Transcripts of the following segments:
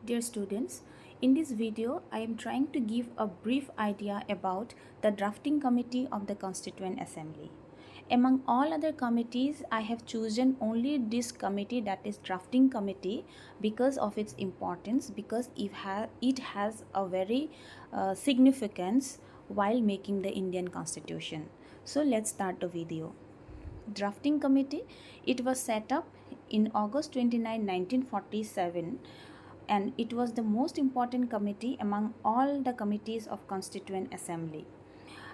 Dear students, in this video I am trying to give a brief idea about the drafting committee of the Constituent Assembly. Among all other committees, I have chosen only this committee, that is drafting committee, because of its importance, because it has a very significance while making the Indian Constitution. So let's start the video. Drafting committee, it was set up in August 29, 1947, and it was the most important committee among all the committees of Constituent Assembly.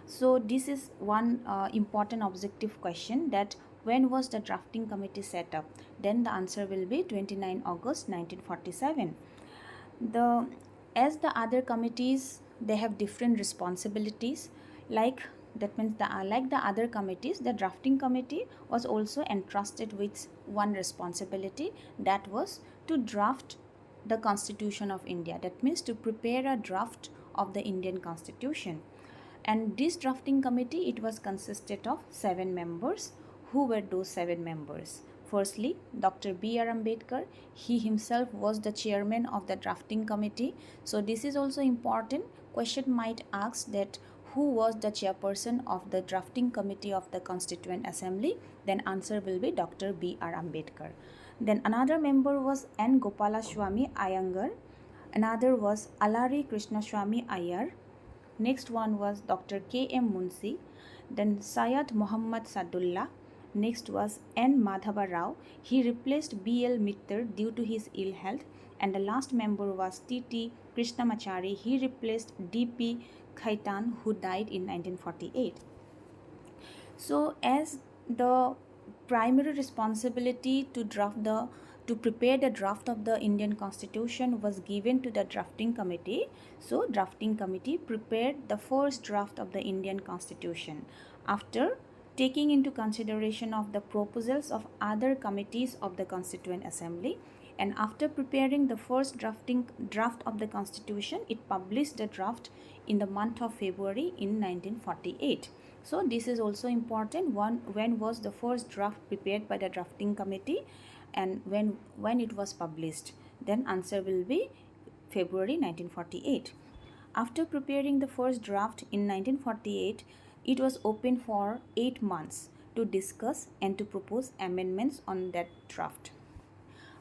So this is one important objective question, that when was the drafting committee set up? Then the answer will be 29 August 1947. The as the other committees, they have different responsibilities. Like that means like the other committees, the drafting committee was also entrusted with one responsibility, that was to draft the Constitution of India. That means to prepare a draft of the Indian Constitution. And this drafting committee, it was consisted of 7 members. Who were those 7 members? Firstly, Dr. B.R. Ambedkar. He himself was the chairman of the drafting committee. So this is also important. Question might ask that who was the chairperson of the drafting committee of the Constituent Assembly? Then answer will be Dr. B.R. Ambedkar. Then another member was N. Gopalaswamy Iyengar. Another was Alari Krishnaswamy Iyer. Next one was Dr. K. M. Munshi. Then Syed Muhammad Sadullah. Next was N. Madhava Rao. He replaced B. L. Mittal due to his ill health. And the last member was T. T. Krishnamachari. He replaced D. P. Khaitan, who died in 1948. So as the primary responsibility to prepare the draft of the Indian Constitution was given to the drafting committee, so drafting committee prepared the first draft of the Indian Constitution after taking into consideration of the proposals of other committees of the Constituent Assembly. And after preparing the first draft of the Constitution, it published the draft in the month of February in 1948. So this is also important. When was the first draft prepared by the drafting committee, and when it was published? Then answer will be February 1948. After preparing the first draft in 1948, it was open for 8 months to discuss and to propose amendments on that draft.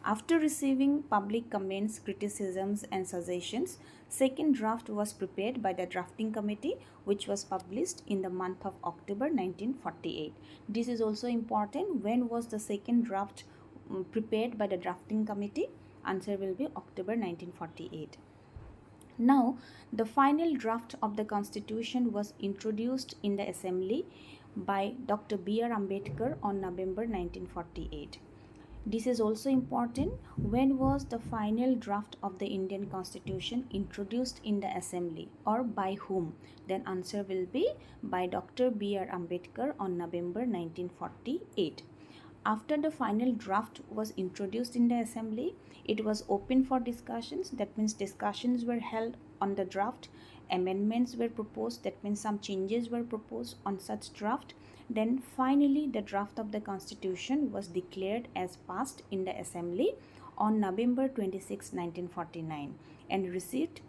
After receiving public comments, criticisms and suggestions, second draft was prepared by the drafting committee, which was published in the month of October 1948. This is also important. When was the second draft prepared by the drafting committee? Answer will be October 1948. Now, the final draft of the Constitution was introduced in the Assembly by Dr. B.R. Ambedkar on November 1948. This is also important. When was the final draft of the Indian Constitution introduced in the Assembly, or by whom? Then answer will be by Dr. B.R. Ambedkar on November 1948. After the final draft was introduced in the Assembly, it was open for discussions. That means discussions were held on the draft. Amendments were proposed. That means some changes were proposed on such draft. Then finally the draft of the Constitution was declared as passed in the Assembly on November 26, 1949, and received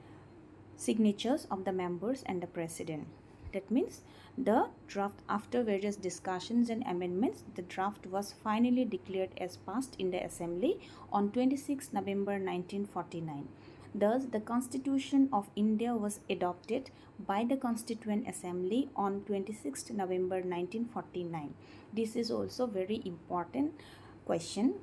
signatures of the members and the President. That means the draft, after various discussions and amendments, the draft was finally declared as passed in the Assembly on 26 November 1949. Thus, the Constitution of India was adopted by the Constituent Assembly on 26 November 1949. This is also very important question,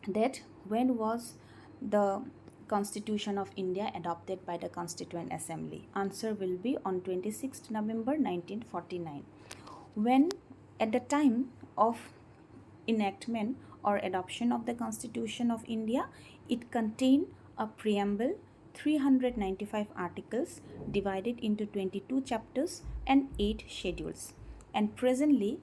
that when was the Constitution of India adopted by the Constituent Assembly? Answer will be on 26 November 1949. When at the time of enactment or adoption of the Constitution of India, it contained a preamble, 395 articles divided into 22 chapters and 8 schedules. And presently,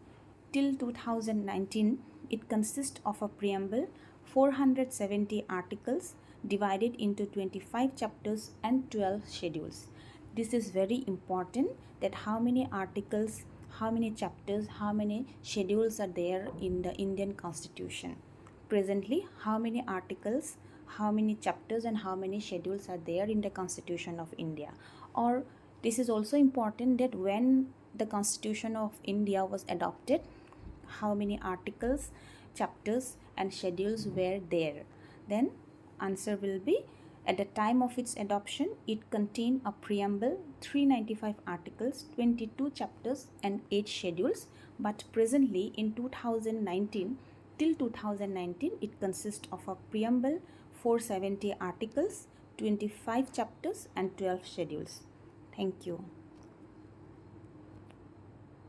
till 2019, it consists of a preamble, 470 articles divided into 25 chapters and 12 schedules. This is very important, that how many articles, how many chapters, how many schedules are there in the Indian Constitution. Presently, how many articles, how many chapters and how many schedules are there in the Constitution of India. Or this is also important, that when the Constitution of India was adopted, how many articles, chapters and schedules were there. Then answer will be, at the time of its adoption, it contained a preamble, 395 articles, 22 chapters and 8 schedules. But presently in 2019, till 2019, it consists of a preamble, 470 articles, 25 chapters and 12 schedules. Thank you.